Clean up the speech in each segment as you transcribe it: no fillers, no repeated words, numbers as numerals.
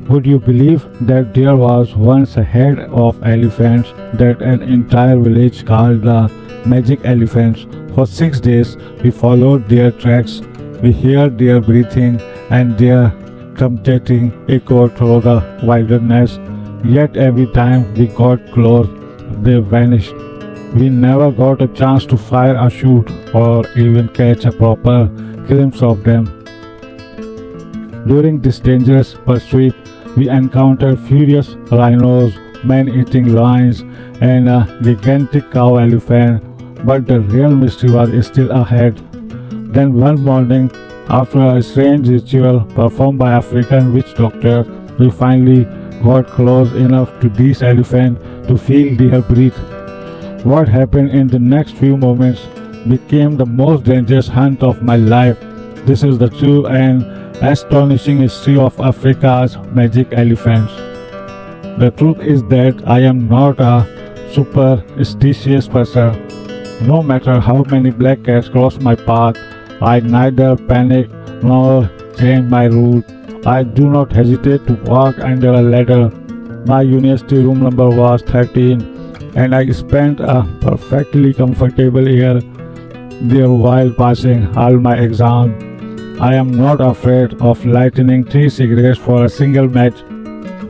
Would you believe that there was once a herd of elephants that an entire village called the Magic Elephants? For 6 days we followed their tracks. We heard their breathing and their trumpeting echoed through the wilderness. Yet every time we got close, they vanished. We never got a chance to fire a shot or even catch a proper glimpse of them. During this dangerous pursuit, we encountered furious rhinos, man-eating lions, and a gigantic cow elephant, but the real mystery was still ahead. Then one morning, after a strange ritual performed by African witch doctors, we finally got close enough to these elephants to feel their breath. What happened in the next few moments became the most dangerous hunt of my life. This is the true and astonishing history of Africa's magic elephants. The truth is that I am not a superstitious person. No matter how many black cats cross my path, I neither panic nor change my route. I do not hesitate to walk under a ladder. My university room number was 13, and I spent a perfectly comfortable year there while passing all my exams. I am not afraid of lighting 3 cigarettes for a single match,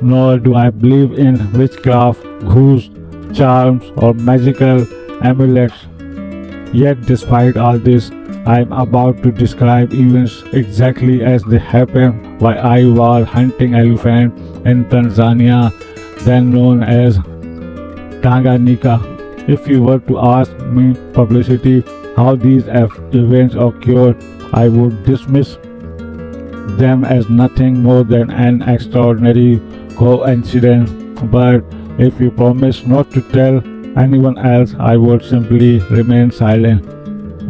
nor do I believe in witchcraft, ghosts, charms, or magical amulets. Yet, despite all this, I am about to describe events exactly as they happened while I was hunting elephant in Tanzania, then known as Tanganyika. If you were to ask me publicity how these events occurred, I would dismiss them as nothing more than an extraordinary coincidence. But if you promise not to tell anyone else, I would simply remain silent.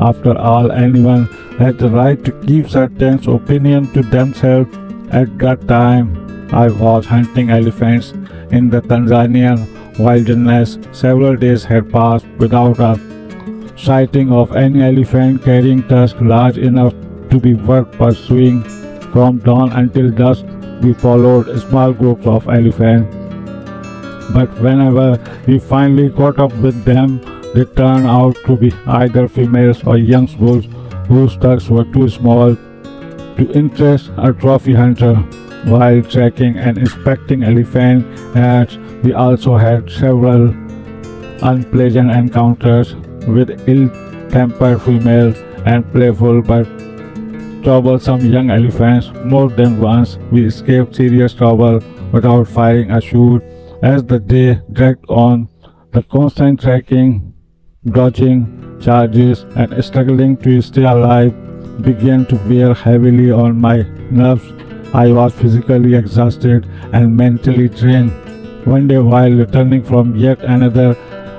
After all, anyone has the right to keep certain opinions to themselves. At that time, I was hunting elephants in the Tanzanian wilderness. Several days had passed without a sighting of any elephant carrying tusks large enough to be worth pursuing. From dawn until dusk, we followed small groups of elephants, but whenever we finally caught up with them, they turned out to be either females or young bulls whose tusks were too small to interest a trophy hunter. While tracking and inspecting elephant herds, we also had several unpleasant encounters with ill-tempered females and playful but troublesome young elephants. More than once, we escaped serious trouble without firing a shot. As the day dragged on, the constant tracking, dodging charges, and struggling to stay alive began to wear heavily on my nerves. I was physically exhausted and mentally drained. One day, while returning from yet another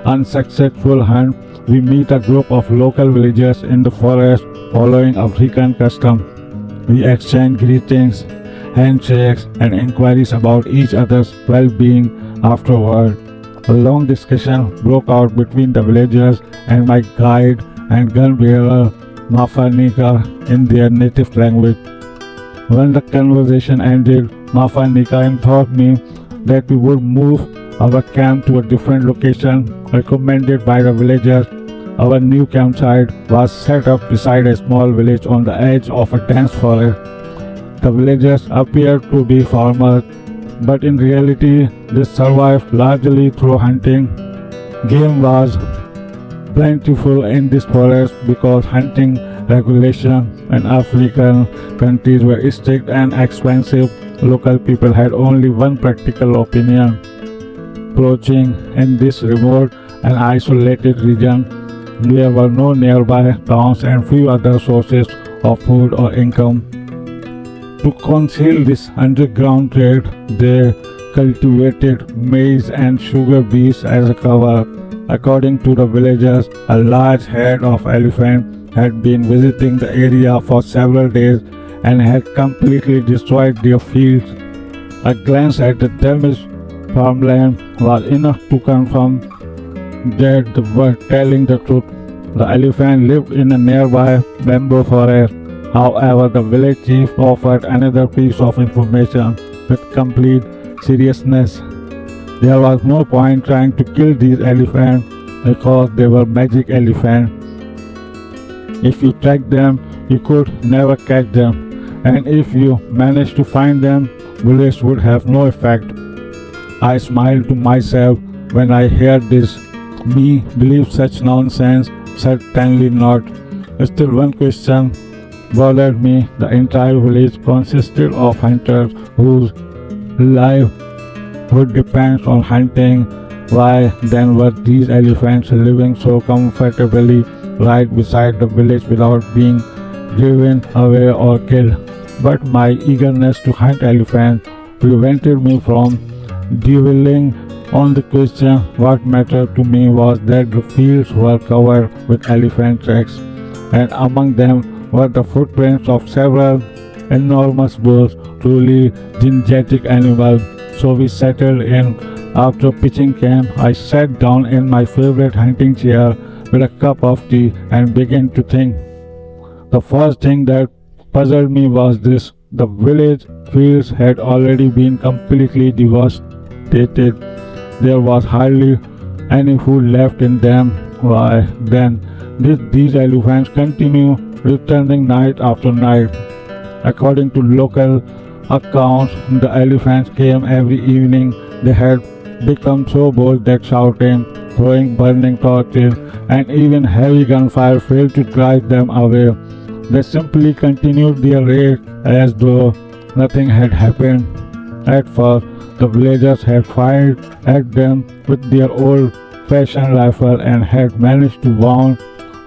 unsuccessful hunt, we meet a group of local villagers in the forest following African custom. We exchange greetings, handshakes, and inquiries about each other's well-being afterward. A long discussion broke out between the villagers and my guide and gun bearer Mafanika in their native language. When the conversation ended, Mafanika informed me that we would move our camp to a different location recommended by the villagers. Our new campsite was set up beside a small village on the edge of a dense forest. The villagers appeared to be farmers, but in reality they survived largely through hunting. Game was plentiful in this forest because hunting regulations in African countries were strict and expensive. Local people had only one practical opinion. Approaching in this remote and isolated region, there were no nearby towns and few other sources of food or income. To conceal this underground trade, they cultivated maize and sugar beets as a cover. According to the villagers, a large herd of elephants had been visiting the area for several days and had completely destroyed their fields. A glance at the damaged farmland was enough to confirm that they were telling the truth. The elephant lived in a nearby bamboo forest. However, the village chief offered another piece of information. with complete seriousness. There was no point trying to kill these elephants because they were magic elephants. If you tracked them, you could never catch them, and if you managed to find them, bullets would have no effect. I smiled to myself when I heard this. Me believe such nonsense? Certainly not. Still, one question bothered me. The entire village consisted of hunters whose livelihood depends on hunting. Why then were these elephants living so comfortably right beside the village without being driven away or killed? But my eagerness to hunt elephants prevented me from dwelling on the question. What mattered to me was that the fields were covered with elephant tracks, and among them were the footprints of several enormous bulls, truly gigantic animals. So we settled in. After pitching camp, I sat down in my favorite hunting chair with a cup of tea and began to think. The first thing that puzzled me was this: the village fields had already been completely devastated. There was hardly any food left in them. Why then did these elephants continue returning night after night? According to local accounts, the elephants came every evening. They had become so bold that shouting, throwing burning torches, and even heavy gunfire failed to drive them away. They simply continued their raid as though nothing had happened. At first, the villagers had fired at them with their old-fashioned rifle and had managed to wound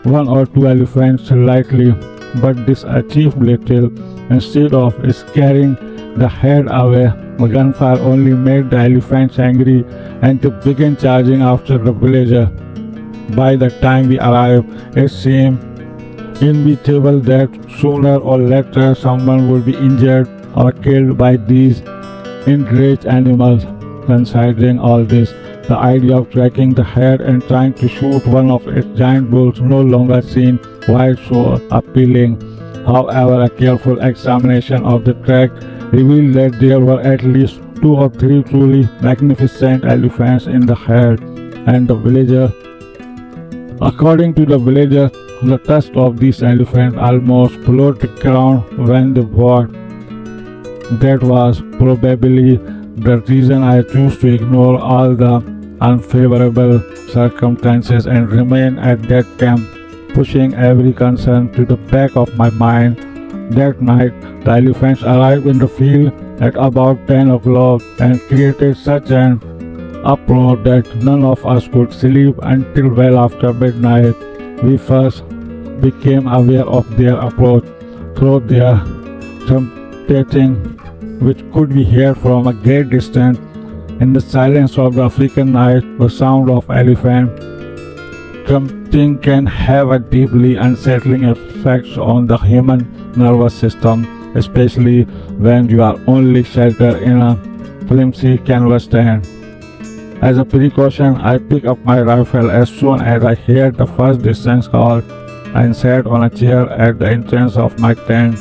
one or two elephants slightly, but this achieved little. Instead of scaring the herd away, the gunfire only made the elephants angry and they began charging after the villager. By the time we arrived, it seemed inevitable that sooner or later someone would be injured or killed by these enraged animals. Considering all this, the idea of tracking the herd and trying to shoot one of its giant bulls no longer seemed quite so appealing. However, a careful examination of the track revealed that there were at least two or three truly magnificent elephants in the herd, and the villagers, according to the villagers, the tusk of these elephants almost flowed the ground when they walked. That was probably the reason I chose to ignore all the unfavorable circumstances and remain at that camp, pushing every concern to the back of my mind. That night, the elephants arrived in the field at about 10 o'clock and created such an uproar that none of us could sleep until well after midnight. We first became aware of their approach through their trumpeting, which could be heard from a great distance. In the silence of the African night, the sound of elephant trumpeting can have a deeply unsettling effect on the human nervous system, especially when you are only sheltered in a flimsy canvas tent. As a precaution, I picked up my rifle as soon as I heard the first distance call and sat on a chair at the entrance of my tent.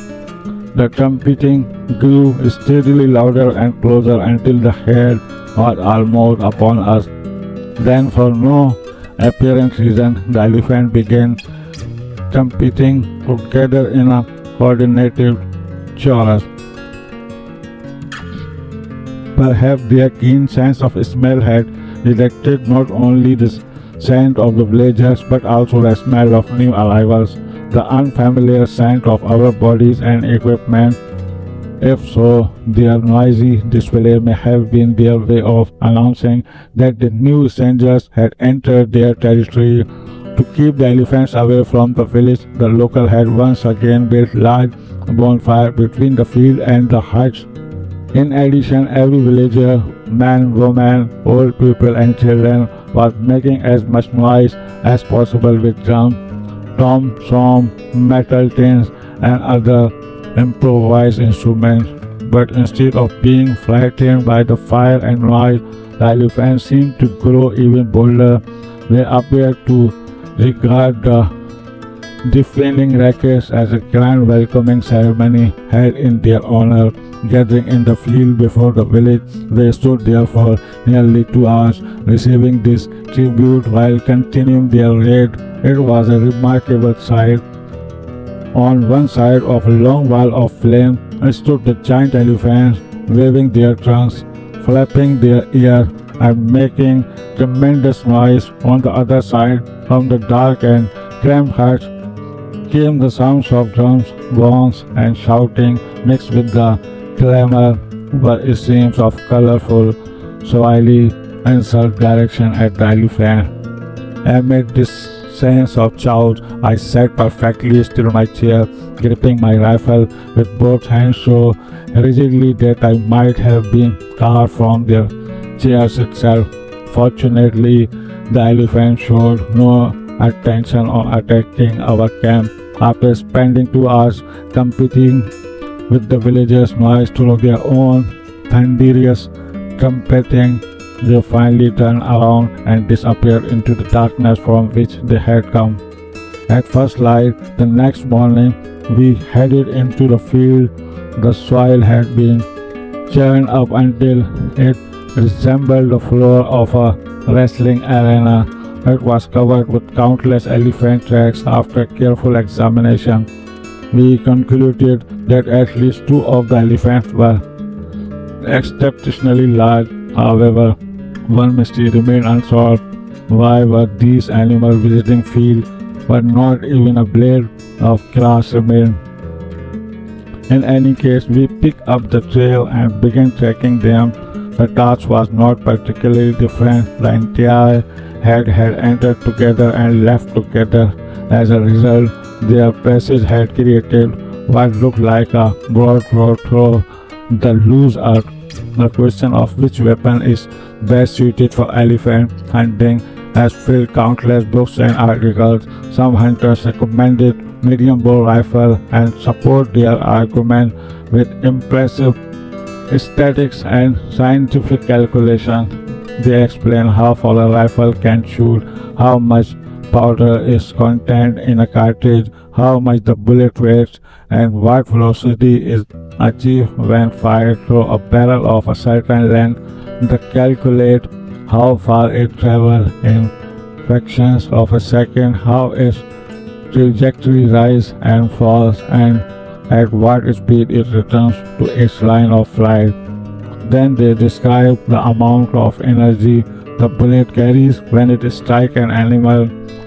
The trumpeting grew steadily louder and closer until the herd was almost upon us. Then, for no apparent reason, the elephant began trumpeting together in a coordinated chorus. Perhaps their keen sense of smell had detected not only the scent of the villagers but also the smell of new arrivals, the unfamiliar scent of our bodies and equipment. If so, their noisy display may have been their way of announcing that the new strangers had entered their territory. To keep the elephants away from the village, the local had once again built large bonfire between the field and the huts. In addition, every villager, man, woman, old people and children was making as much noise as possible with drums, tom, metal tins and other improvised instruments. But instead of being frightened by the fire and noise, the elephants seemed to grow even bolder. They appeared to regard the deafening rackets as a grand welcoming ceremony held in their honor. gathering in the field before the village. They stood there for nearly 2 hours, receiving this tribute while continuing their raid. It was a remarkable sight. On one side of a long wall of flame stood the giant elephants, waving their trunks, flapping their ears, and making tremendous noise. On the other side, from the dark and cramped huts, came the sounds of drums, gongs, and shouting mixed with the clamor were streams of colorful, swirly, insult direction at the elephant. Amid this sense of chaos, I sat perfectly still in my chair, gripping my rifle with both hands so rigidly that I might have been carved from the chairs itself. Fortunately, the elephant showed no attention on attacking our camp. After spending 2 hours competing with the villagers' noise through their own thunderous trumpeting, they finally turned around and disappeared into the darkness from which they had come. At first light the next morning, we headed into the field. The soil had been churned up until it resembled the floor of a wrestling arena. It was covered with countless elephant tracks. After careful examination, we concluded that at least two of the elephants were exceptionally large. However, one mystery remained unsolved. Why were these animals visiting field but not even a blade of grass remained? In any case, we picked up the trail and began tracking them. The task was not particularly different. The entire herd had entered together and left together. As a result, their passage had created what looked like a broad road through the loose earth. The question of which weapon is best suited for elephant hunting has filled countless books and articles. Some hunters recommended medium bow rifle and support their argument with impressive statistics and scientific calculation. They explain how far a rifle can shoot, how much powder is contained in a cartridge, how much the bullet weighs, and what velocity is achieved when fired through a barrel of a certain length. They calculate how far it travels in fractions of a second, how its trajectory rises and falls, and at what speed it returns to its line of flight. Then they describe the amount of energy the bullet carries when it strikes an animal,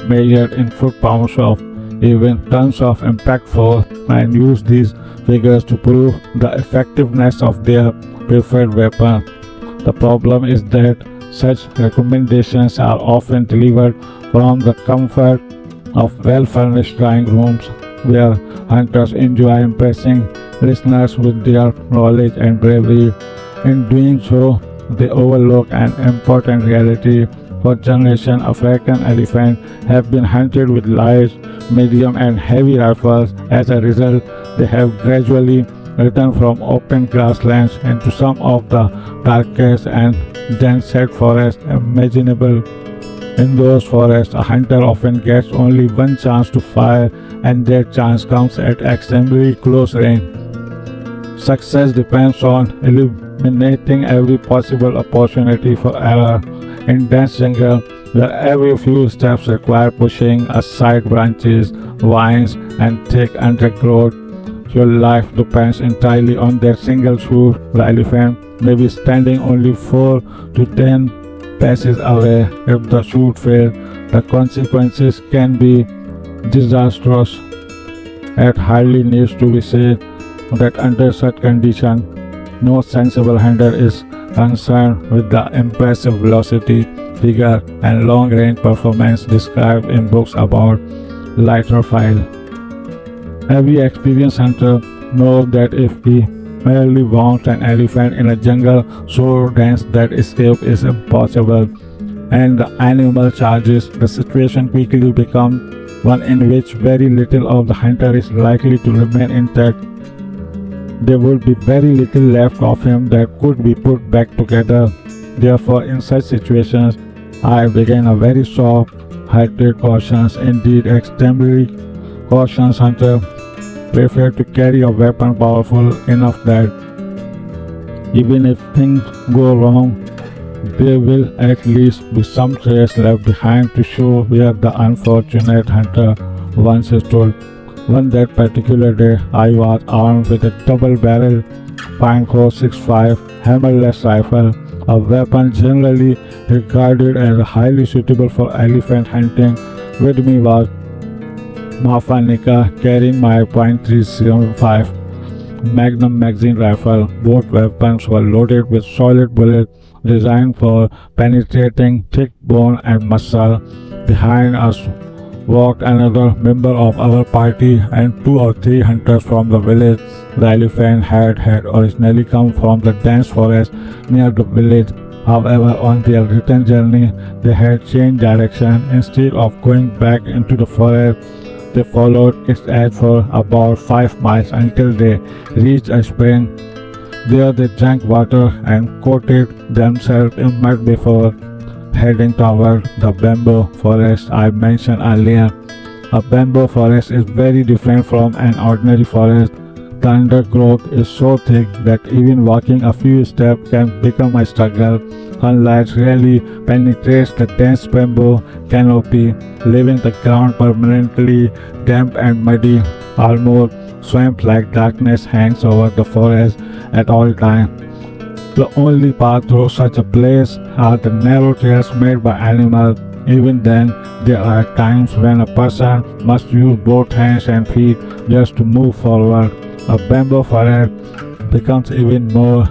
measured in foot-pounds of even tons of impact force, and use these figures to prove the effectiveness of their preferred weapon. The problem is that such recommendations are often delivered from the comfort of well-furnished drawing rooms, where hunters enjoy impressing listeners with their knowledge and bravery. In doing so, they overlook an important reality. For generations, African elephants have been hunted with light, medium, and heavy rifles. As a result, they have gradually returned from open grasslands into some of the darkest and densest forests imaginable. In those forests, a hunter often gets only one chance to fire, and that chance comes at extremely close range. Success depends on eliminating every possible opportunity for error. In dense jungle, where every few steps require pushing aside branches, vines, and thick undergrowth, your life depends entirely on that single shoot. The elephant may be standing only 4 to 10 paces away. If the shoot fails, the consequences can be disastrous. It hardly needs to be said that under such conditions, no sensible hunter is concerned with the impressive velocity, vigor, and long-range performance described in books about lighter file. Every experienced hunter knows that if he merely wounds an elephant in a jungle so dense that escape is impossible, and the animal charges, the situation quickly becomes one in which very little of the hunter is likely to remain intact. There would be very little left of him that could be put back together. Therefore, in such situations, I began a very soft-hearted cautious, indeed extremely cautious hunter prefer to carry a weapon powerful enough that Even if things go wrong, there will at least be some trace left behind to show where the unfortunate hunter once stood. On that particular day, I was armed with a double-barreled Panko 65 hammerless rifle, a weapon generally regarded as highly suitable for elephant hunting. With me was Mafanika carrying my .375 Magnum magazine rifle. Both weapons were loaded with solid bullets designed for penetrating thick bone and muscle. Behind us walked another member of our party and two or three hunters from the village. The elephant had originally come from the dense forest near the village. However, on their return journey, they had changed direction. Instead of going back into the forest, they followed its edge for about 5 miles until they reached a spring. There they drank water and coated themselves in mud before heading toward the bamboo forest I mentioned earlier. A bamboo forest is very different from an ordinary forest. The undergrowth is so thick that even walking a few steps can become a struggle. Sunlight rarely penetrates the dense bamboo canopy, leaving the ground permanently damp and muddy. Almost swamp-like darkness hangs over the forest at all times. The only path through such a place are the narrow trails made by animals. Even then, there are times when a person must use both hands and feet just to move forward. A bamboo forest becomes even more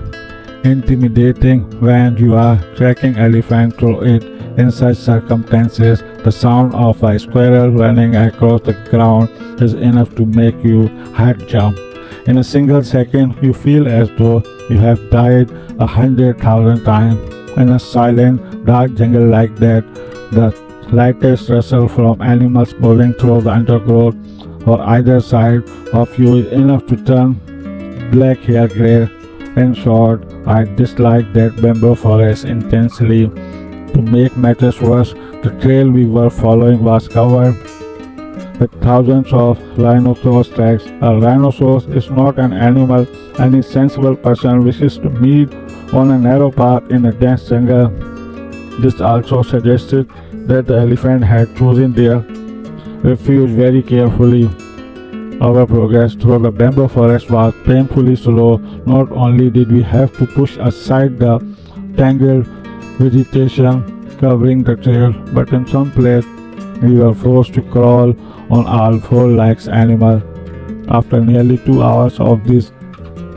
intimidating when you are tracking elephant through it. In such circumstances, the sound of a squirrel running across the ground is enough to make your heart jump. In a single second, you feel as though you have died 100,000 times. In a silent, dark jungle like that, the slightest rustle from animals moving through the undergrowth or either side of you is enough to turn black hair gray. In short, I dislike that bamboo forest intensely. To make matters worse, the trail we were following was covered with thousands of rhinoceros tracks. A rhinoceros is not an animal any sensible person wishes to meet on a narrow path in a dense jungle. This also suggested that the elephant had chosen their refuge very carefully. Our progress through the bamboo forest was painfully slow. Not only did we have to push aside the tangled vegetation covering the trail, but in some places we were forced to crawl on all four like animals. After nearly 2 hours of this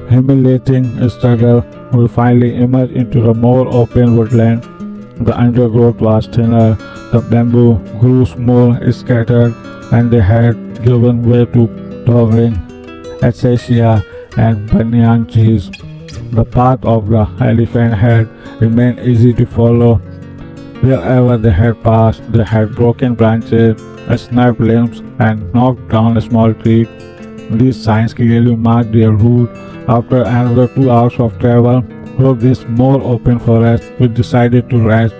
humiliating struggle, we finally emerged into the more open woodland. The undergrowth was thinner, the bamboo grew more scattered, and they had given way to towering acacia and banyan trees. The path of the elephant had remained easy to follow. Wherever they had passed, they had broken branches, snapped limbs, and knocked down a small tree. These signs clearly marked their route. After another 2 hours of travel through this more open forest, we decided to rest.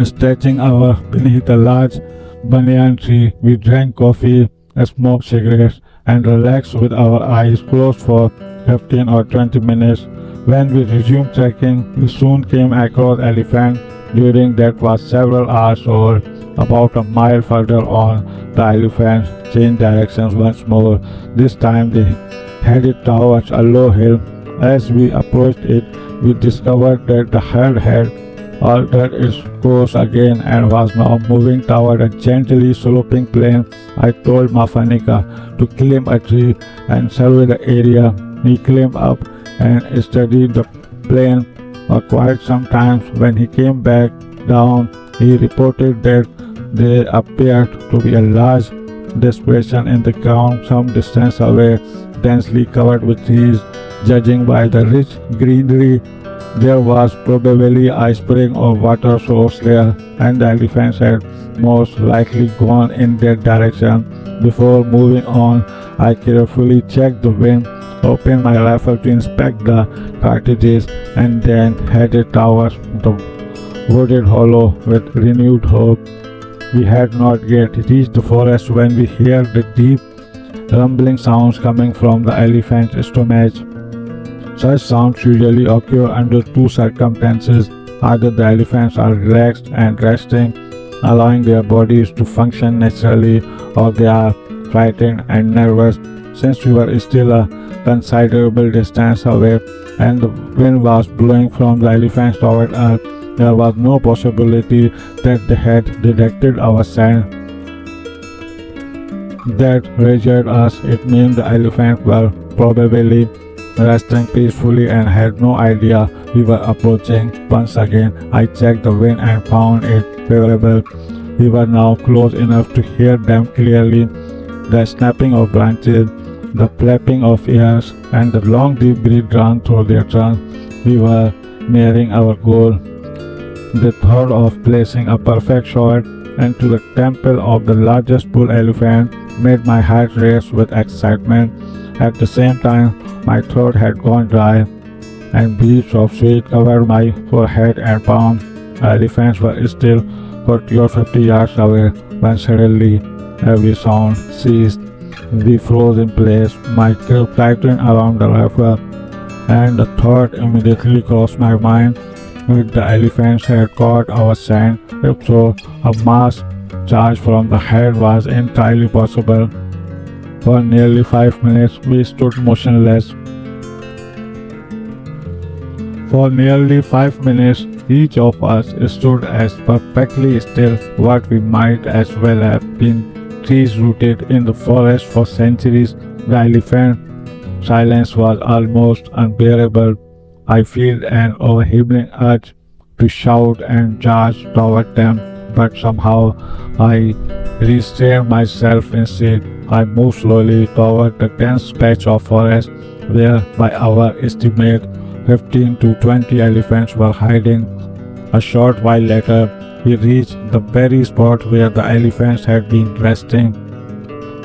Stretching our beneath a large banyan tree, we drank coffee, smoked cigarettes, and relaxed with our eyes closed for 15 or 20 minutes. When we resumed trekking, we soon came across elephant. During that was several hours old. About a mile further on, the elephants changed directions once more. This time they headed towards a low hill. As we approached it, we discovered that the herd had altered its course again and was now moving toward a gently sloping plain. I told Mafanika to climb a tree and survey the area. He climbed up and studied the plain for quite some time. When he came back down, he reported that there appeared to be a large depression in the ground some distance away, densely covered with trees. Judging by the rich greenery, there was probably a spring or water source there, and the elephants had most likely gone in that direction. Before moving on, I carefully checked the wind, opened my rifle to inspect the cartridges, and then headed towards the wooded hollow with renewed hope. We had not yet reached the forest when we heard the deep rumbling sounds coming from the elephant's stomach. Such sounds usually occur under two circumstances. Either the elephants are relaxed and resting, allowing their bodies to function naturally, or they are frightened and nervous. Since we were still a considerable distance away and the wind was blowing from the elephants toward us, there was no possibility that they had detected our scent. That reassured us. It meant the elephants were probably resting peacefully and had no idea we were approaching. Once again, I checked the wind and found it favorable. We were now close enough to hear them clearly. The snapping of branches, the flapping of ears, and the long deep breath drawn through their trunks. We were nearing our goal. The thought of placing a perfect shot into the temple of the largest bull elephant made my heart race with excitement. At the same time, my throat had gone dry, and beads of sweat covered my forehead and palm. Elephants were still 40 or 50 yards away when suddenly every sound ceased. We froze in place, my grip tightened around the rifle, and the thought immediately crossed my mind. If the elephants had caught our scent, if so, a mass charge from the head was entirely possible. For nearly 5 minutes, we stood motionless. For nearly 5 minutes, each of us stood as perfectly still what we might as well have been trees rooted in the forest for centuries. The elephant silence was almost unbearable. I felt an overwhelming urge to shout and charge toward them, but somehow I restrained myself instead. I moved slowly toward the dense patch of forest where, by our estimate, 15 to 20 elephants were hiding. A short while later, we reached the very spot where the elephants had been resting.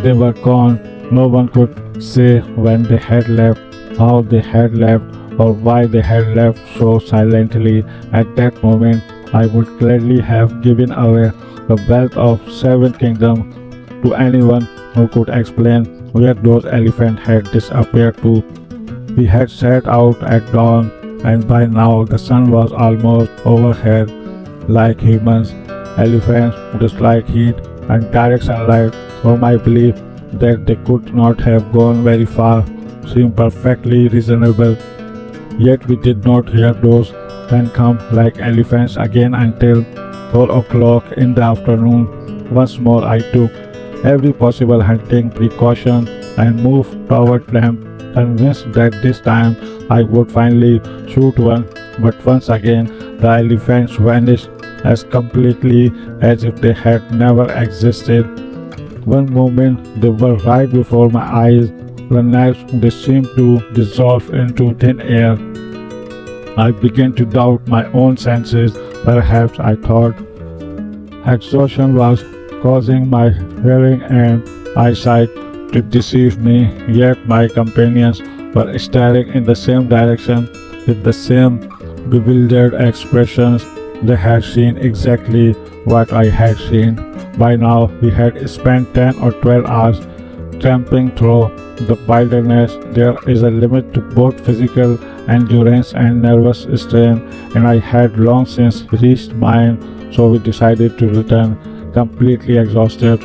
They were gone. No one could say when they had left, how they had left, or why they had left so silently. At that moment, I would gladly have given away the wealth of 7 kingdoms to anyone who could explain where those elephants had disappeared to. We had set out at dawn, and by now the sun was almost overhead. Like humans, elephants dislike heat and direct sunlight, so my belief that they could not have gone very far seemed perfectly reasonable. Yet we did not hear those men come like elephants again until 4 o'clock in the afternoon. Once more I took every possible hunting precaution and moved toward them, convinced that this time I would finally shoot one. But once again the elephants vanished as completely as if they had never existed. One moment they were right before my eyes, the next they seemed to dissolve into thin air. I began to doubt my own senses. Perhaps I thought exhaustion was causing my hearing and eyesight to deceive me, yet my companions were staring in the same direction with the same bewildered expressions. They had seen exactly what I had seen. By now, we had spent 10 or 12 hours tramping through the wilderness. There is a limit to both physical endurance and nervous strain, and I had long since reached mine, so we decided to return completely exhausted.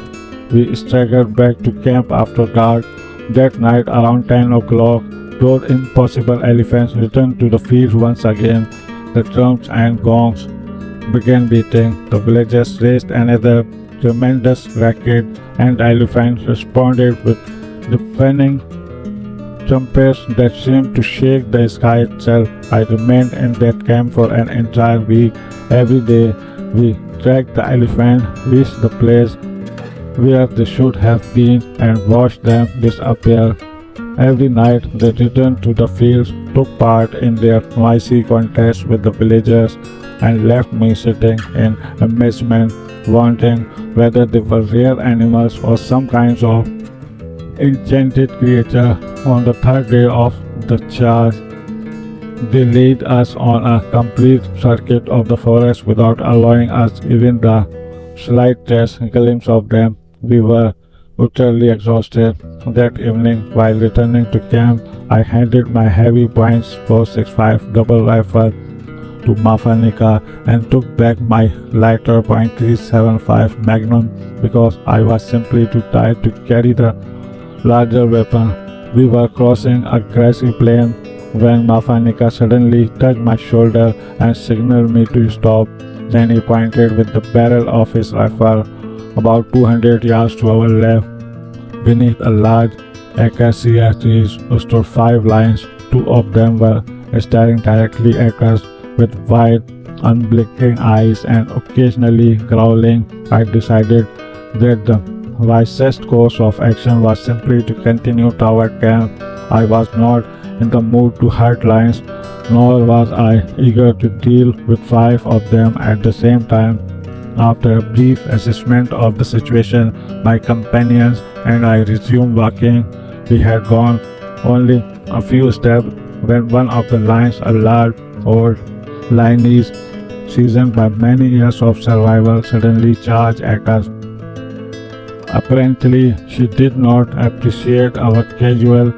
We staggered back to camp after dark. That night, around 10 o'clock, those impossible elephants returned to the field once again. The drums and gongs began beating. The villagers raised another tremendous racket, and the elephants responded with deafening trumpets that seemed to shake the sky itself. I remained in that camp for an entire week. Every day we tracked the elephant, reached the place where they should have been, and watched them disappear. Every night they returned to the fields, took part in their noisy contests with the villagers, and left me sitting in amazement, wondering whether they were real animals or some kinds of enchanted creature. On the third day of the charge, they led us on a complete circuit of the forest without allowing us even the slightest glimpse of them. We were utterly exhausted. That evening, while returning to camp, I handed my heavy .465 double rifle to Mafanika and took back my lighter .375 Magnum because I was simply too tired to carry the larger weapon. We were crossing a grassy plain when Mafanika suddenly touched my shoulder and signaled me to stop. Then he pointed with the barrel of his rifle about 200 yards to our left. Beneath a large acacia tree stood five lions. Two of them were staring directly at us with wide, unblinking eyes and occasionally growling. I decided that the wisest course of action was simply to continue toward camp. I was not in the mood to hurt lions, nor was I eager to deal with five of them at the same time. After a brief assessment of the situation, my companions and I resumed walking. We had gone only a few steps when one of the lions, a large old lioness seasoned by many years of survival, suddenly charged at us. Apparently, she did not appreciate our casual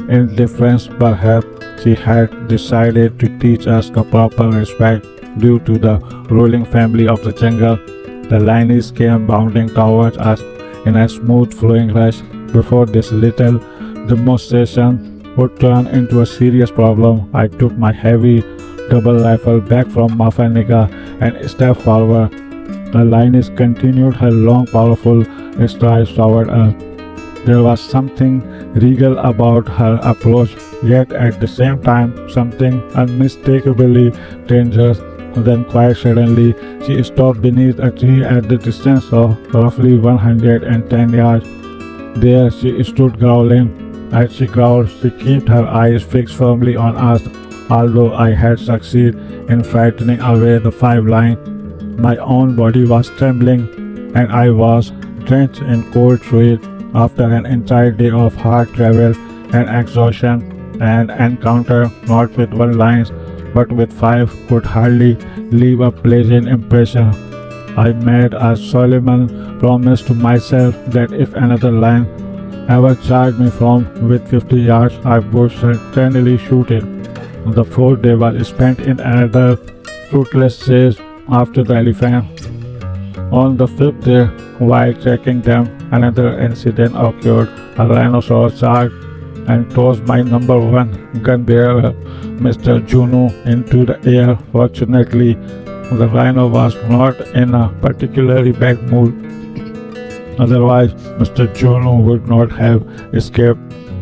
indifference. Perhaps she had decided to teach us the proper respect due to the ruling family of the jungle. The lioness came bounding towards us in a smooth flowing rush. Before this little demonstration would turn into a serious problem, I took my heavy double rifle back from Mafanika and stepped forward. The lioness continued her long, powerful strides toward us. There was something regal about her approach, yet at the same time something unmistakably dangerous. Then quite suddenly, she stopped beneath a tree at the distance of roughly 110 yards. There she stood growling. As she growled, she kept her eyes fixed firmly on us. Although I had succeeded in frightening away the five lions, my own body was trembling and I was drenched in cold sweat after an entire day of hard travel and exhaustion. An encounter not with one lion but with five could hardly leave a pleasant impression. I made a solemn promise to myself that if another lion ever charged me from within 50 yards, I would certainly shoot it. The fourth day was spent in another fruitless chase after the elephant. On the fifth day, while tracking them, another incident occurred. A rhinoceros charged and tossed my number one gun bearer, Mr. Juno, into the air. Fortunately, the rhino was not in a particularly bad mood. Otherwise, Mr. Juno would not have escaped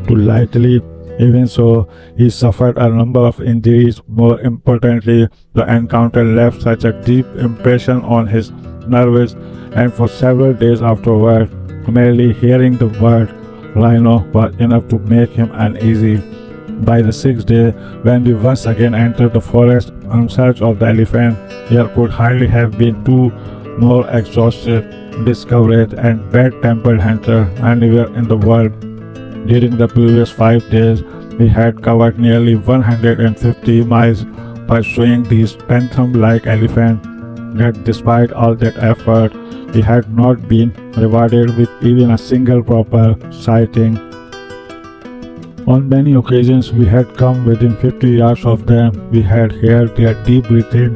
too lightly. Even so, he suffered a number of injuries. More importantly, the encounter left such a deep impression on his nerves, and for several days afterward, merely hearing the word rhino was enough to make him uneasy. By the sixth day, when we once again entered the forest in search of the elephant, there could hardly have been two more exhausted, discouraged, and bad-tempered hunters anywhere in the world. During the previous 5 days, we had covered nearly 150 miles pursuing these phantom-like elephants. Yet despite all that effort, we had not been rewarded with even a single proper sighting. On many occasions, we had come within 50 yards of them. We had heard their deep breathing,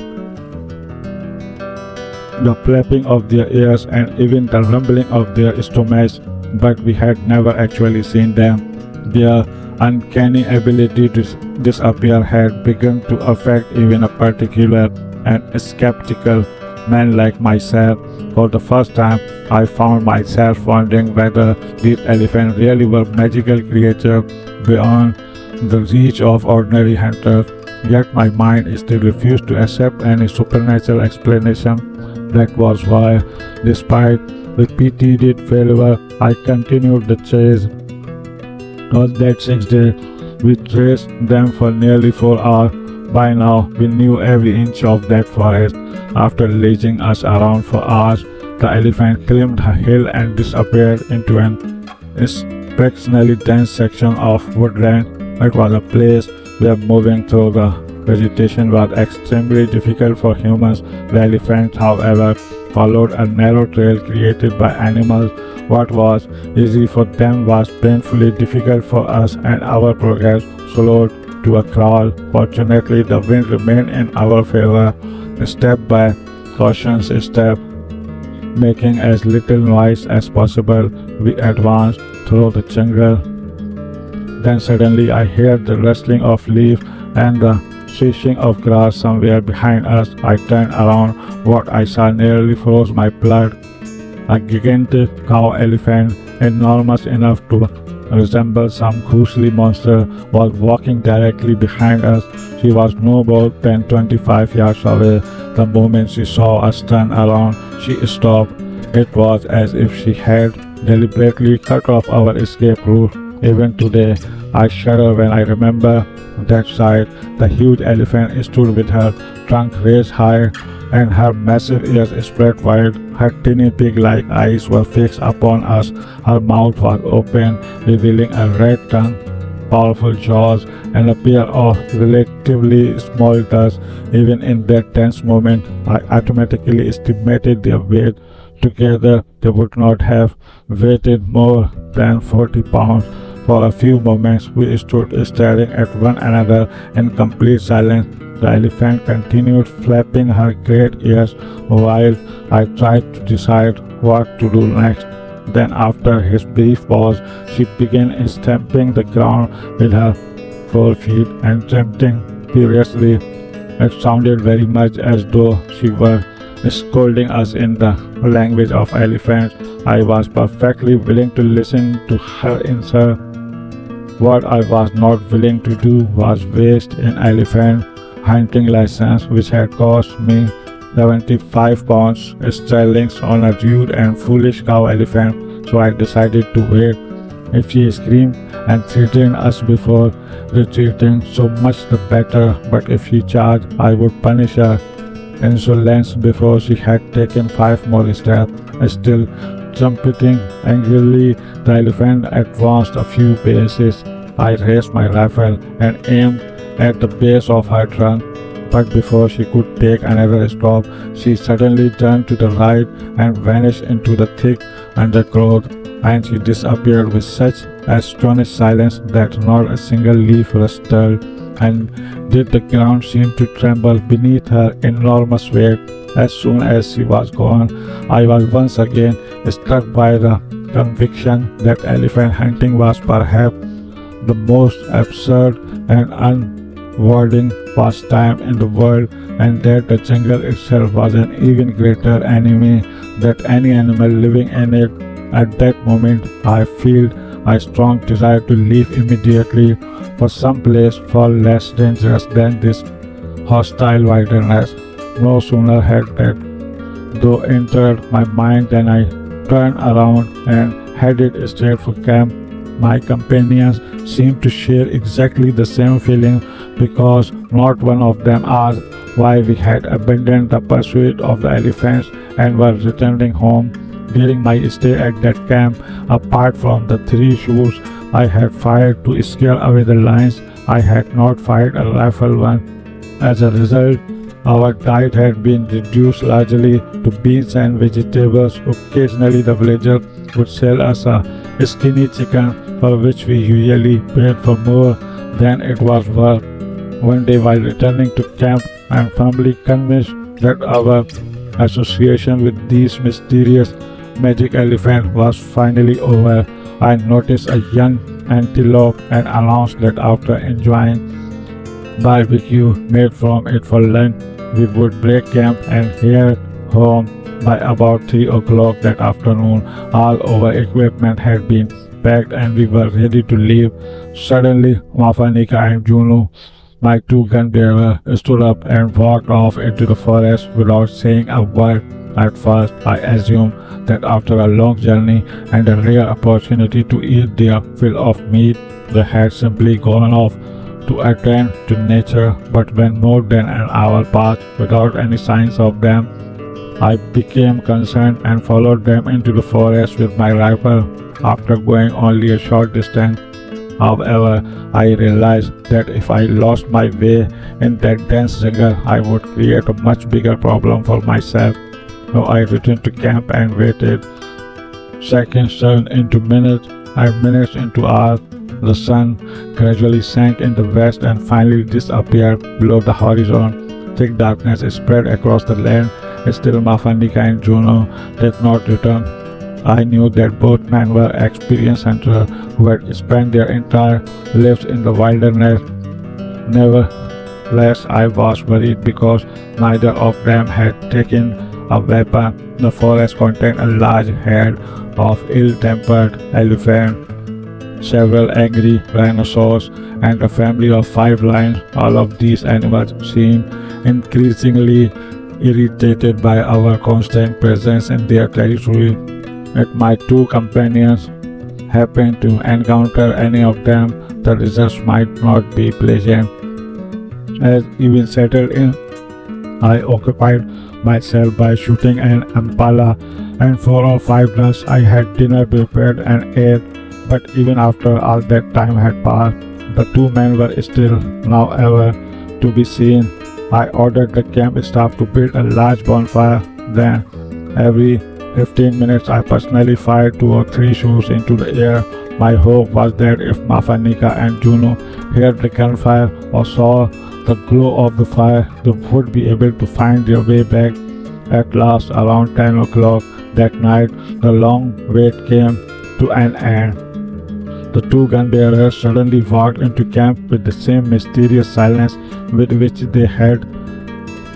the flapping of their ears, and even the rumbling of their stomachs, but we had never actually seen them. Their uncanny ability to disappear had begun to affect even a particular and skeptical man like myself. For the first time, I found myself wondering whether these elephants really were magical creatures beyond the reach of ordinary hunters. Yet my mind still refused to accept any supernatural explanation. That was why, despite repeated failure, I continued the chase. On that sixth day, we traced them for nearly 4 hours. By now, we knew every inch of that forest. After leading us around for hours, the elephant climbed a hill and disappeared into an exceptionally dense section of woodland. It was a place where moving through the vegetation was extremely difficult for humans. The elephants, however, followed a narrow trail created by animals. What was easy for them was painfully difficult for us, and our progress slowed to a crawl. Fortunately, the wind remained in our favor. Step by cautious step, making as little noise as possible, we advanced through the jungle. Then suddenly I heard the rustling of leaves and the swishing of grass somewhere behind us. I turned around. What I saw nearly froze my blood. A gigantic cow elephant, enormous enough to resemble some ghostly monster, was walking directly behind us. She was no more than 25 yards away. The moment she saw us turn around, she stopped. It was as if she had deliberately cut off our escape route. Even today, I shudder when I remember that sight. The huge elephant stood with her trunk raised high and her massive ears spread wide. Her tiny pig-like eyes were fixed upon us. Her mouth was open, revealing a red tongue, powerful jaws, and a pair of relatively small tusks. Even in that tense moment, I automatically estimated their weight. Together, they would not have weighed more than 40 pounds. For a few moments, we stood staring at one another in complete silence. The elephant continued flapping her great ears while I tried to decide what to do next. Then, after his brief pause, she began stamping the ground with her forefeet and chanting furiously. It sounded very much as though she were scolding us in the language of elephants. I was perfectly willing to listen to her insult. What I was not willing to do was waste an elephant hunting license which had cost me 75 pounds sterling on a rude and foolish cow elephant, so I decided to wait. If she screamed and threatened us before retreating, so much the better, but if she charged, I would punish her insolence before she had taken 5 more steps. Still trumpeting angrily, the elephant advanced a few paces. I raised my rifle and aimed at the base of her trunk, but before she could take another stop, she suddenly turned to the right and vanished into the thick undergrowth, and she disappeared with such astonished silence that not a single leaf rustled, and did the ground seem to tremble beneath her enormous weight. As soon as she was gone, I was once again struck by the conviction that elephant hunting was perhaps the most absurd and unrewarding pastime in the world, and that the jungle itself was an even greater enemy than any animal living in it. At that moment, I felt a strong desire to leave immediately for some place far less dangerous than this hostile wilderness. No sooner had that thought entered my mind than I turned around and headed straight for camp. My companions seemed to share exactly the same feeling, because not one of them asked why we had abandoned the pursuit of the elephants and were returning home. During my stay at that camp, apart from the 3 shots I had fired to scare away the lions, I had not fired a rifle one. As a result, our diet had been reduced largely to beans and vegetables. Occasionally, the villager would sell us a skinny chicken, for which we usually paid for more than it was worth. One day, while returning to camp, I am firmly convinced that our association with these mysterious magic elephant was finally over. I noticed a young antelope and announced that after enjoying barbecue made from it for lunch, we would break camp and head home. By about 3 o'clock that afternoon, all our equipment had been packed and we were ready to leave. Suddenly, Mafanika and Juno, my 2 gun bearers, stood up and walked off into the forest without saying a word. At first, I assumed that after a long journey and a rare opportunity to eat their fill of meat, they had simply gone off to attend to nature, but when more than an hour passed without any signs of them, I became concerned and followed them into the forest with my rifle. After going only a short distance, However, I realized that if I lost my way in that dense jungle, I would create a much bigger problem for myself. So I returned to camp and waited. Seconds turned into minutes, and minutes into hours. The sun gradually sank in the west and finally disappeared below the horizon. Thick darkness spread across the land. Still, Mafanika and Juno did not return. I knew that both men were experienced hunters who had spent their entire lives in the wilderness. Nevertheless, I was worried because neither of them had taken a weapon. The forest contained a large herd of ill-tempered elephants, several angry rhinoceros, and a family of 5 lions. All of these animals seemed increasingly irritated by our constant presence in their territory. If my 2 companions happened to encounter any of them, the results might not be pleasant. As evening settled in, I occupied myself by shooting an impala, and 4 or 5 days I had dinner prepared and ate. But even after all that time had passed, the 2 men were still nowhere to be seen. I ordered the camp staff to build a large bonfire. Then, every 15 minutes, I personally fired 2 or 3 shots into the air. My hope was that if Mafanika and Juno heard the gunfire or saw the glow of the fire, they would be able to find their way back. At last, around 10 o'clock that night, the long wait came to an end. The 2 gun bearers suddenly walked into camp with the same mysterious silence with which they had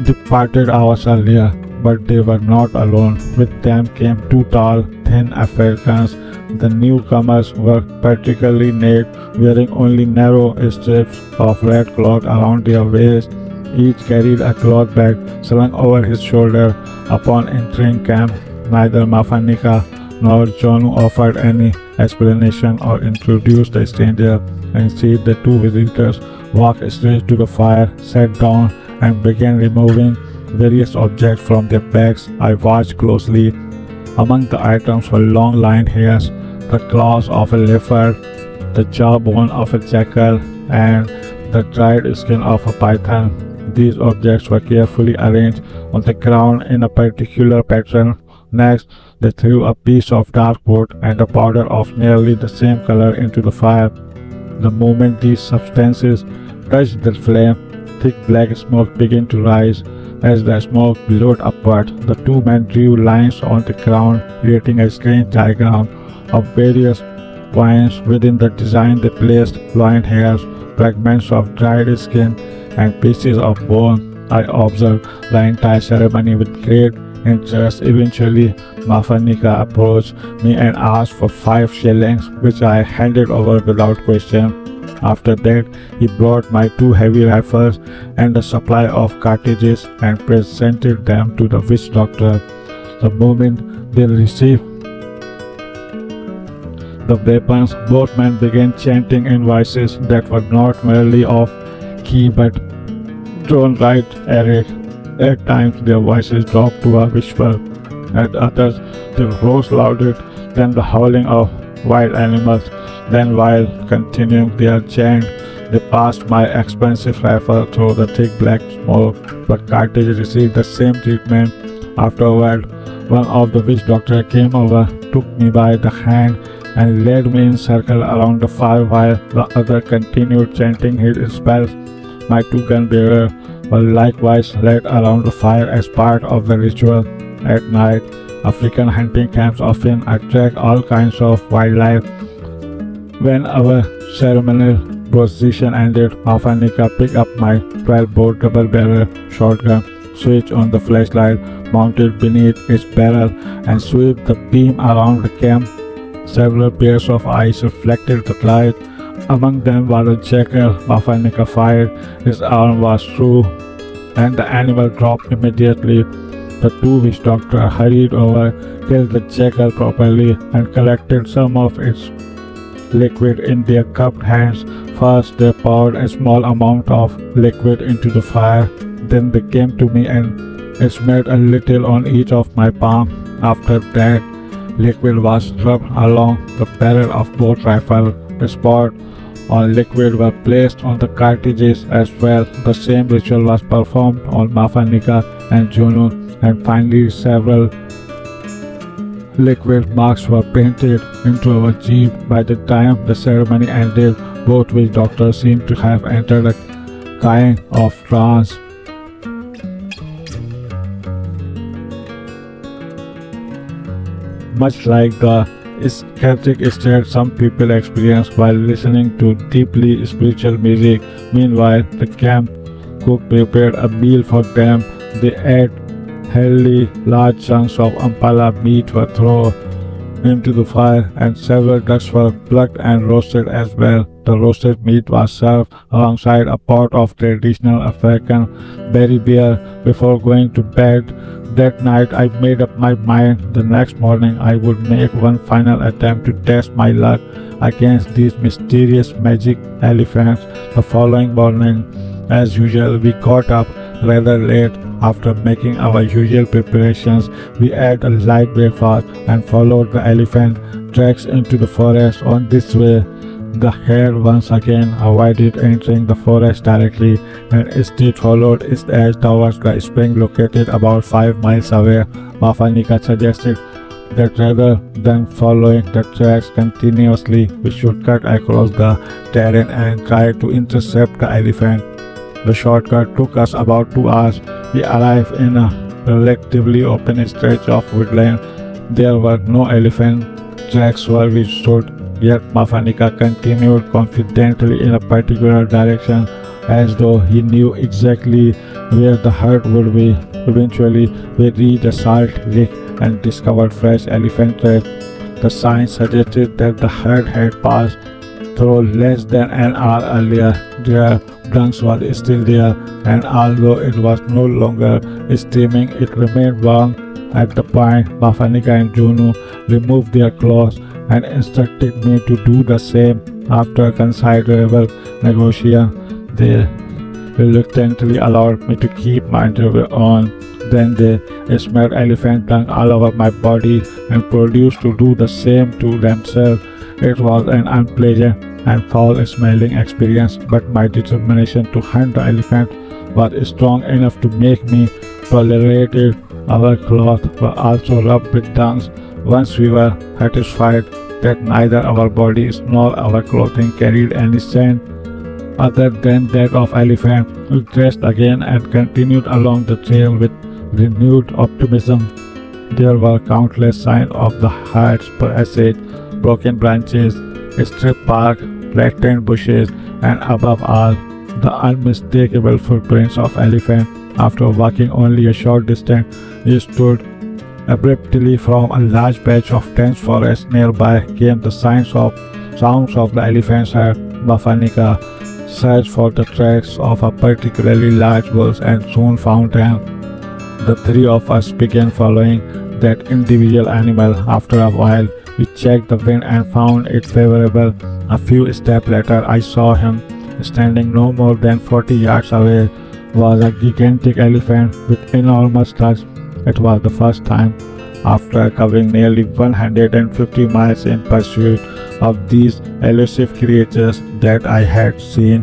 departed hours earlier. But they were not alone. With them came 2 tall, thin Africans. The newcomers were particularly neat, wearing only narrow strips of red cloth around their waist. Each carried a cloth bag slung over his shoulder. Upon entering camp, neither Mafanika nor John offered any explanation or introduced the stranger. Instead, the 2 visitors walked straight to the fire, sat down, and began removing various objects from their bags. I watched closely. Among the items were long lined hairs, the claws of a leopard, the jawbone of a jackal, and the dried skin of a python. These objects were carefully arranged on the ground in a particular pattern. Next, they threw a piece of dark wood and a powder of nearly the same color into the fire. The moment these substances touched the flame, thick black smoke began to rise. As the smoke billowed upward, the 2 men drew lines on the ground, creating a strange diagram of various points. Within the design, they placed loin hairs, fragments of dried skin, and pieces of bone. I observed the entire ceremony with great interest. Eventually, Mafanika approached me and asked for 5 shillings, which I handed over without question. After that, he brought my 2 heavy rifles and a supply of cartridges and presented them to the witch doctor. The moment they received the weapons, both men began chanting in voices that were not merely off key but downright Eric. At times, their voices dropped to a whisper. At others, they rose louder than the howling of wild animals. Then, while continuing their chant, they passed my expensive rifle through the thick black smoke. The cartridge received the same treatment. Afterward, one of the witch doctors came over, took me by the hand, and led me in a circle around the fire while the other continued chanting his spells. My 2 gun bearers were likewise led around the fire as part of the ritual. At night, African hunting camps often attract all kinds of wildlife. When our ceremonial procession ended, Mafanika picked up my 12-bore double-barrel shotgun, switched on the flashlight mounted beneath its barrel, and swept the beam around the camp. Several pairs of eyes reflected the light. Among them was a jackal. Mafanika fired. His arm was through, and the animal dropped immediately. The 2 witch doctors hurried over, killed the jackal properly, and collected some of its liquid in their cupped hands. First, they poured a small amount of liquid into the fire. Then they came to me and smeared a little on each of my palms. After that, liquid was rubbed along the barrel of both rifles. The spot on liquid were placed on the cartridges as well. The same ritual was performed on Mafanika and Juno, and finally several liquid marks were painted into our jeep. By the time the ceremony ended, both witch doctors seemed to have entered a kind of trance. Much like the ecstatic state some people experience while listening to deeply spiritual music. Meanwhile, the camp cook prepared a meal for them. They ate heavily. Large chunks of ampala meat were thrown into the fire, and several ducks were plucked and roasted as well. The roasted meat was served alongside a pot of traditional African berry beer before going to bed. That night, I made up my mind the next morning I would make one final attempt to test my luck against these mysterious magic elephants. The following morning, as usual, we got up rather late. After making our usual preparations, we ate a light breakfast and followed the elephant tracks into the forest. On this way, the hare once again avoided entering the forest directly and instead followed its edge towards the spring located about 5 miles away. Mafanika suggested that rather than following the tracks continuously, we should cut across the terrain and try to intercept the elephant. The shortcut took us about 2 hours. We arrived in a relatively open stretch of woodland. There were no elephant tracks where we stood, yet Mafanika continued confidently in a particular direction as though he knew exactly where the herd would be. Eventually, we reached a salt lake and discovered fresh elephant tracks. The sign suggested that the herd had passed through less than an hour earlier. Their drunks was still there, and although it was no longer steaming, it remained warm. At the point, Mafanika and Juno removed their clothes and instructed me to do the same. After considerable negotiation, they reluctantly allowed me to keep my underwear on. Then they smeared elephant dung all over my body and produced to do the same to themselves. It was an unpleasant and foul-smelling experience, but my determination to hunt the elephant was strong enough to make me tolerate it. Our clothes were also rubbed with dungs. Once we were satisfied that neither our bodies nor our clothing carried any scent other than that of elephant, we dressed again and continued along the trail with renewed optimism. There were countless signs of the herd's passage, broken branches, stripped bark, flattened bushes, and above all, the unmistakable footprints of elephant. After walking only a short distance, we stood abruptly. From a large patch of dense forest nearby came the sounds of the elephant's herd. Mafanika searched for the tracks of a particularly large bull and soon found them. The three of us began following that individual animal. After a while, we checked the wind and found it favorable. A few steps later, I saw him standing no more than 40 yards away. Was a gigantic elephant with enormous tusks. It was the first time, after covering nearly 150 miles in pursuit of these elusive creatures, that I had seen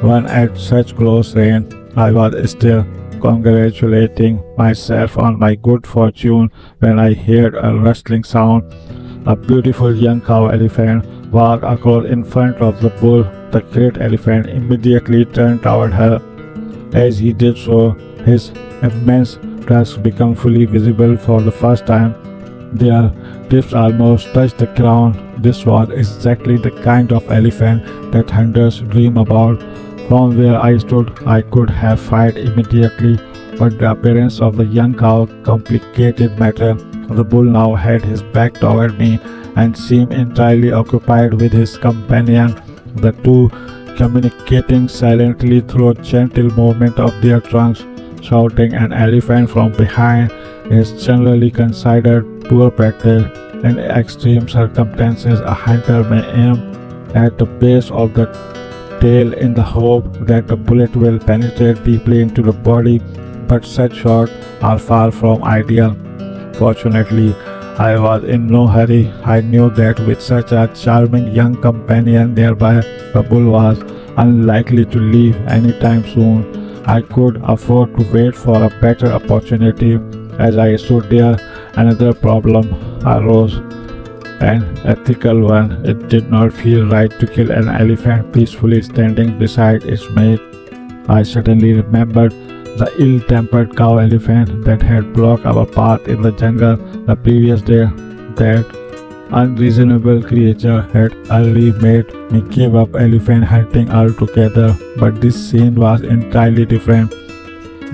one at such close range. I was still congratulating myself on my good fortune when I heard a rustling sound. A beautiful young cow elephant walked across in front of the bull. The great elephant immediately turned toward her. As he did so, his immense tusks became fully visible for the first time. Their tips almost touched the ground. This was exactly the kind of elephant that hunters dream about. From where I stood, I could have fired immediately, but the appearance of the young cow complicated matters. The bull now had his back toward me and seemed entirely occupied with his companion, the two communicating silently through gentle movement of their trunks. Shouting an elephant from behind is generally considered poor practice. In extreme circumstances, a hunter may aim at the base of the tail in the hope that the bullet will penetrate deeply into the body, but such shots are far from ideal. Fortunately, I was in no hurry. I knew that with such a charming young companion nearby, the bull was unlikely to leave anytime soon. I could afford to wait for a better opportunity. As I stood there, another problem arose, an ethical one. It did not feel right to kill an elephant peacefully standing beside its mate. I suddenly remembered the ill-tempered cow elephant that had blocked our path in the jungle the previous day. That unreasonable creature had early made me give up elephant hunting altogether, but this scene was entirely different.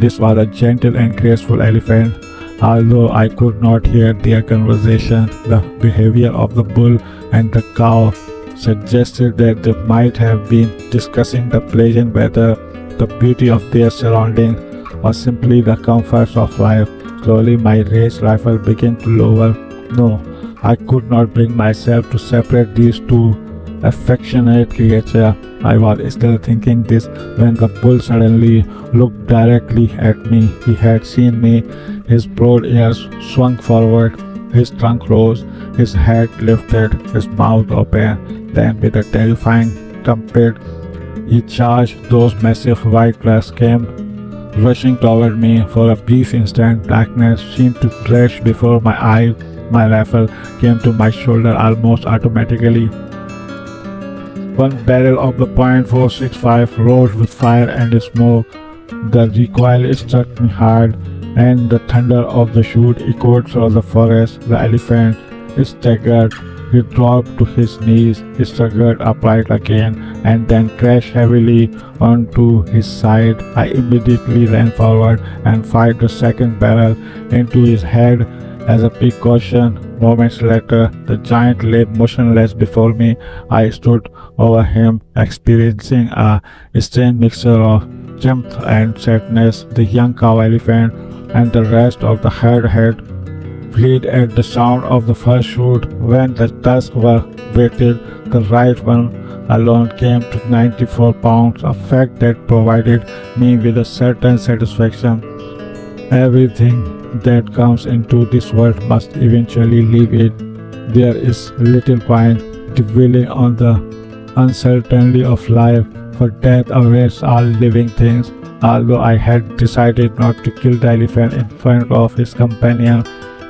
This was a gentle and graceful elephant. Although I could not hear their conversation, the behavior of the bull and the cow suggested that they might have been discussing the pleasant weather, the beauty of their surroundings, or simply the comforts of life. Slowly my raised rifle began to lower. No, I could not bring myself to separate these two affectionate creatures. I was still thinking this when the bull suddenly looked directly at me. He had seen me. His broad ears swung forward, his trunk rose, his head lifted, his mouth open. Then with a terrifying trumpet, he charged. Those massive white claws came rushing toward me. For a brief instant, darkness seemed to flash before my eyes. My rifle came to my shoulder almost automatically. One barrel of the .465 rose with fire and smoke. The recoil struck me hard, and the thunder of the shoot echoed through the forest. The elephant staggered. He dropped to his knees, struggled upright again, and then crashed heavily onto his side. I immediately ran forward and fired the second barrel into his head as a precaution. Moments later, the giant lay motionless before me. I stood over him, experiencing a strange mixture of triumph and sadness. The young cow elephant and the rest of the herd had fled at the sound of the first shoot. When the tusks were weighted, the right one alone came to 94 pounds, a fact that provided me with a certain satisfaction. Everything that comes into this world must eventually leave it. There is little point dwelling on the uncertainty of life, for death awaits all living things. Although I had decided not to kill the elephant in front of his companion,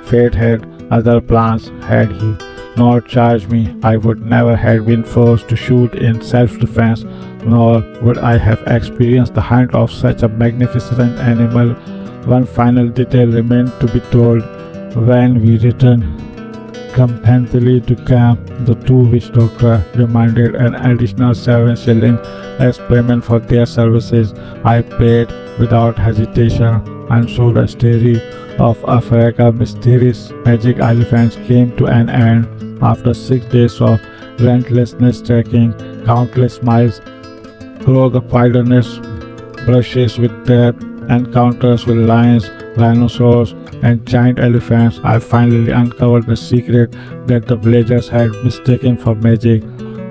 fate had other plans. Had he not charged me, I would never have been forced to shoot in self-defense, nor would I have experienced the hunt of such a magnificent animal. One final detail remained to be told. When we returned triumphantly to camp, the two witch doctors demanded an additional 7 shillings as payment for their services. I paid without hesitation, and so the story of Africa's mysterious magic elephants came to an end. After 6 days of relentless trekking, countless miles through the wilderness, brushes with death, encounters with lions, rhinoceros, and giant elephants, I finally uncovered the secret that the villagers had mistaken for magic.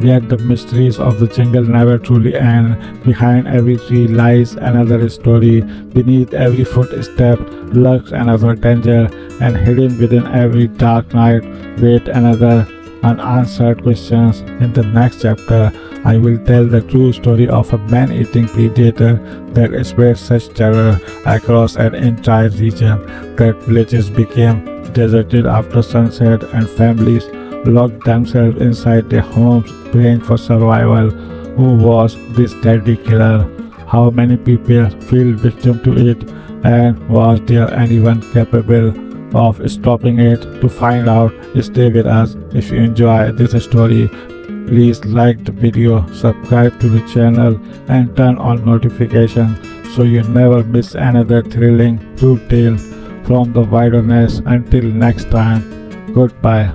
Yet the mysteries of the jungle never truly end. Behind every tree lies another story. Beneath every footstep lurks another danger, and hidden within every dark night wait another unanswered questions. In the next chapter, I will tell the true story of a man-eating predator that spread such terror across an entire region that villages became deserted after sunset and families locked themselves inside their homes praying for survival. Who was this deadly killer? How many people fell victim to it? And was there anyone capable of stopping it? To find out, stay with us. If you enjoy this story, please like the video, subscribe to the channel, and turn on notifications so you never miss another thrilling true tale from the wilderness. Until next time, goodbye.